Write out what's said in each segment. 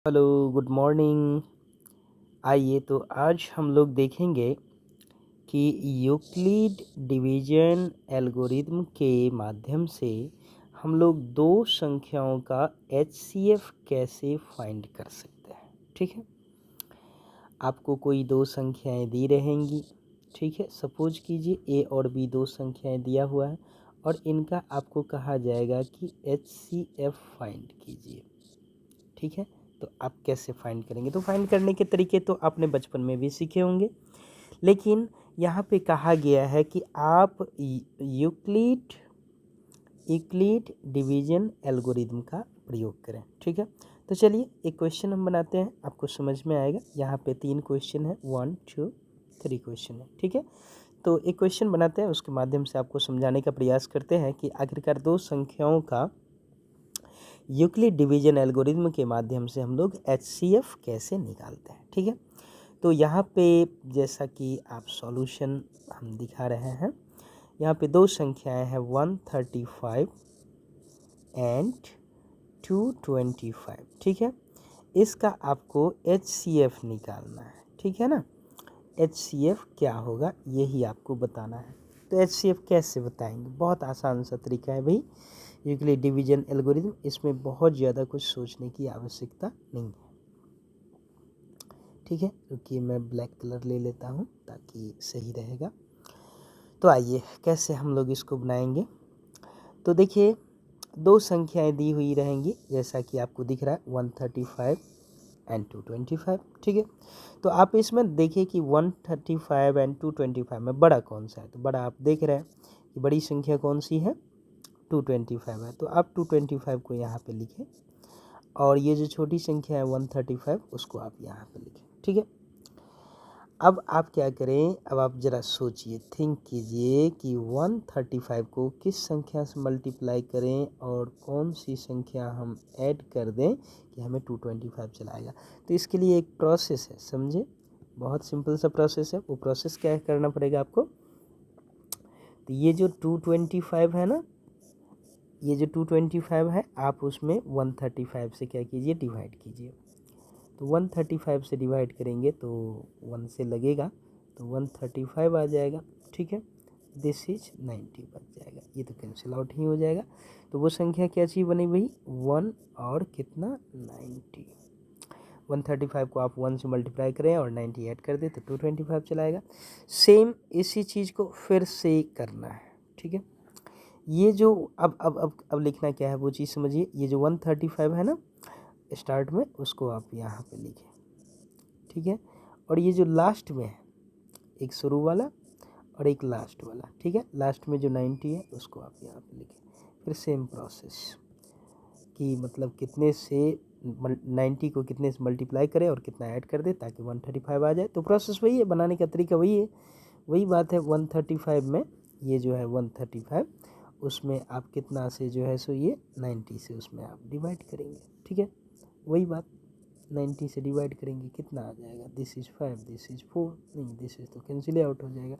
Hello, good morning. आइए तो आज हम लोग देखेंगे कि यूक्लिड डिवीजन एल्गोरिथम के माध्यम से हम लोग दो संख्याओं का एचसीएफ कैसे फाइंड कर सकते हैं। ठीक है, आपको कोई दो संख्याएं दी रहेंगी। ठीक है, सपोज कीजिए ए और बी दो संख्याएं दिया हुआ है और इनका आपको कहा जाएगा कि एचसीएफ फाइंड कीजिए। ठीक है, तो आप कैसे फाइंड करेंगे? तो फाइंड करने के तरीके तो आपने बचपन में भी सीखे होंगे, लेकिन यहाँ पे कहा गया है कि आप यूक्लिड यूक्लिड डिवीजन एल्गोरिथम का प्रयोग करें। ठीक है, तो चलिए एक क्वेश्चन हम बनाते हैं, आपको समझ में आएगा। यहाँ पे 3 क्वेश्चन है, 1 2 3 क्वेश्चन है। ठीक है, तो एक क्वेश्चन बनाते हैं, उसके माध्यम से आपको समझाने का प्रयास करते हैं कि आखिरकार दो संख्याओं का यूक्लिड डिवीजन एल्गोरिथम के माध्यम से हम लोग एचसीएफ कैसे निकालते हैं। ठीक है, तो यहाँ पे जैसा कि आप सॉल्यूशन हम दिखा रहे हैं, यहाँ पे दो संख्याएं हैं 135 एंड 225। ठीक है, इसका आपको एचसीएफ निकालना है। ठीक है ना, एचसीएफ क्या होगा यही आपको बताना है। तो एचसीएफ कैसे बताएंगे? बहुत आसान सा तरीका है भाई, यूक्लिड डिवीजन एल्गोरिथम। इसमें बहुत ज़्यादा कुछ सोचने की आवश्यकता नहीं है। ठीक है, क्योंकि मैं ब्लैक कलर ले लेता हूँ ताकि सही रहेगा। तो आइए कैसे हम लोग इसको बनाएंगे। तो देखिए, दो संख्याएं दी हुई रहेंगी जैसा कि आपको दिख रहा है 135 एंड 225। ठीक है, तो आप इसमें देखिए कि 135 एंड 225 में बड़ा कौन सा है। तो बड़ा आप देख रहे हैं कि बड़ी संख्या कौन सी है, 225 है। तो आप 225 को यहाँ पे लिखें और ये जो छोटी संख्या है 135 उसको आप यहाँ पे लिखें। ठीक है, अब आप क्या करें, अब आप ज़रा सोचिए, थिंक कीजिए कि 135 को किस संख्या से मल्टीप्लाई करें और कौन सी संख्या हम ऐड कर दें कि हमें 225 चलाएगा। तो इसके लिए एक प्रोसेस है, समझे, बहुत सिंपल सा प्रोसेस है। वो प्रोसेस क्या करना पड़ेगा आपको, तो ये जो 225 है ना, ये जो 225 है, आप उसमें 135 से क्या कीजिए, डिवाइड कीजिए। तो 135 से डिवाइड करेंगे तो 1 से लगेगा तो 135 आ जाएगा। ठीक है, दिस इज 90 बच जाएगा, ये तो कैंसिल आउट ही हो जाएगा। तो वो संख्या क्या चीज़ बनी भाई, 1 और कितना, 90। 135 को आप 1 से मल्टीप्लाई करें और 90 ऐड कर दें तो 225 चलाएगा। सेम इसी चीज़ को फिर से करना है। ठीक है, ये जो अब लिखना क्या है वो चीज़ समझिए। ये जो 135 है ना स्टार्ट में, उसको आप यहाँ पे लिखें। ठीक है, और ये जो लास्ट में है, एक शुरू वाला और एक लास्ट वाला। ठीक है, लास्ट में जो 90 है उसको आप यहाँ पे लिखें। फिर सेम प्रोसेस कि मतलब कितने से 90 को कितने से मल्टीप्लाई करें और कितना ऐड कर दे ताकि 135 आ जाए। तो प्रोसेस वही है, बनाने का तरीका वही है। वही बात है, 135 में ये जो है 135, उसमें आप कितना से जो है सो ये 90 से उसमें आप डिवाइड करेंगे। ठीक है, वही बात, 90 से डिवाइड करेंगे कितना आ जाएगा, दिस इज़ 5, दिस इज़ 4, नहीं दिस इज़ तो कैंसिल आउट हो जाएगा।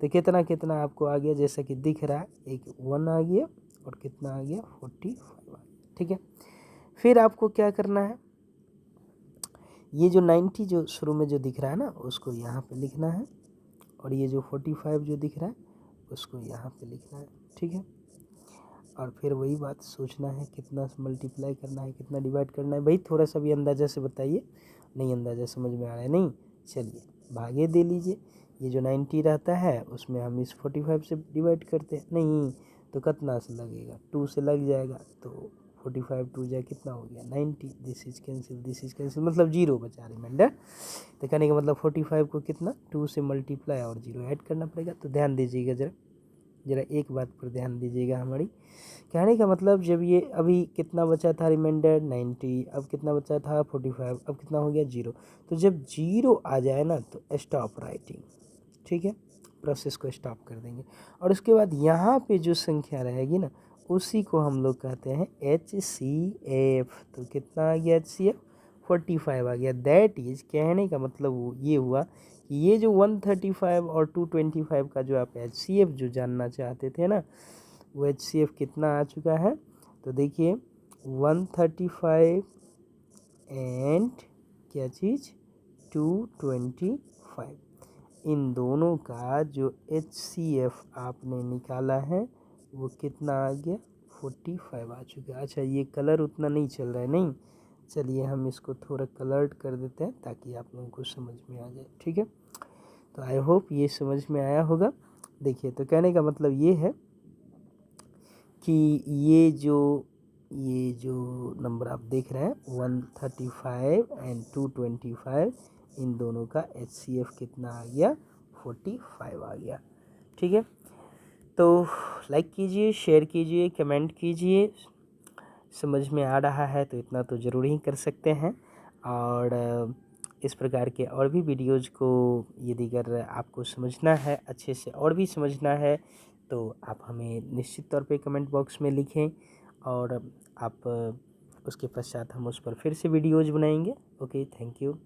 तो कितना कितना आपको आ गया, जैसा कि दिख रहा है, एक 1 आ गया और कितना आ गया, 45 आ गया। ठीक है, फिर आपको क्या करना है, ये जो 90 जो शुरू में जो दिख रहा है ना उसको यहाँ पे लिखना है और ये जो 45 जो दिख रहा है उसको यहाँ पे लिखना है। ठीक है, और फिर वही बात सोचना है कितना मल्टीप्लाई करना है, कितना डिवाइड करना है। भाई थोड़ा सा भी अंदाज़ा से बताइए, नहीं अंदाज़ा समझ में आ रहा है, नहीं, चलिए भागे दे लीजिए। ये जो 90 रहता है उसमें हम इस 45 से डिवाइड करते हैं, नहीं तो कितना से लगेगा, 2 से लग जाएगा। तो 45 2 जाए कितना हो गया, 90, this is cancel, this is cancel, मतलब 0 बचा रिमाइंडर। तो कहने का मतलब 45 को कितना 2 से मल्टीप्लाई और 0 ऐड करना पड़ेगा। तो ध्यान दीजिएगा ज़रा एक बात पर ध्यान दीजिएगा हमारी। कहने का मतलब जब ये अभी कितना बचा था रिमाइंडर 90, अब कितना बचा था 45, अब कितना हो गया 0। तो जब 0 आ जाए ना तो स्टॉप राइटिंग। ठीक है, प्रोसेस को स्टॉप कर देंगे और उसके बाद यहाँ पे जो संख्या रहेगी ना उसी को हम लोग कहते हैं HCF। तो कितना आ गया HCF, 45 आ गया। दैट इज, कहने का मतलब ये हुआ कि ये जो 135 और 225 का जो आप HCF जो जानना चाहते थे ना, वो HCF कितना आ चुका है। तो देखिए 135 एंड क्या चीज़ 225। इन दोनों का जो HCF आपने निकाला है वो कितना आ गया 45 आ चुका है। अच्छा ये कलर उतना नहीं चल रहा है, नहीं, चलिए हम इसको थोड़ा कलर्ड कर देते हैं ताकि आप लोगों को समझ में आ जाए। ठीक है, तो आई होप ये समझ में आया होगा। देखिए, तो कहने का मतलब ये है कि ये जो नंबर आप देख रहे हैं 135 एंड 225, इन दोनों का HCF कितना आ गया 45 आ गया। ठीक है, तो लाइक कीजिए, शेयर कीजिए, कमेंट कीजिए। समझ में आ रहा है तो इतना तो ज़रूर ही कर सकते हैं। और इस प्रकार के और भी वीडियोज़ को यदि अगर आपको समझना है, अच्छे से और भी समझना है, तो आप हमें निश्चित तौर पे कमेंट बॉक्स में लिखें और आप उसके पश्चात हम उस पर फिर से वीडियोज़ बनाएंगे। Okay, thank you.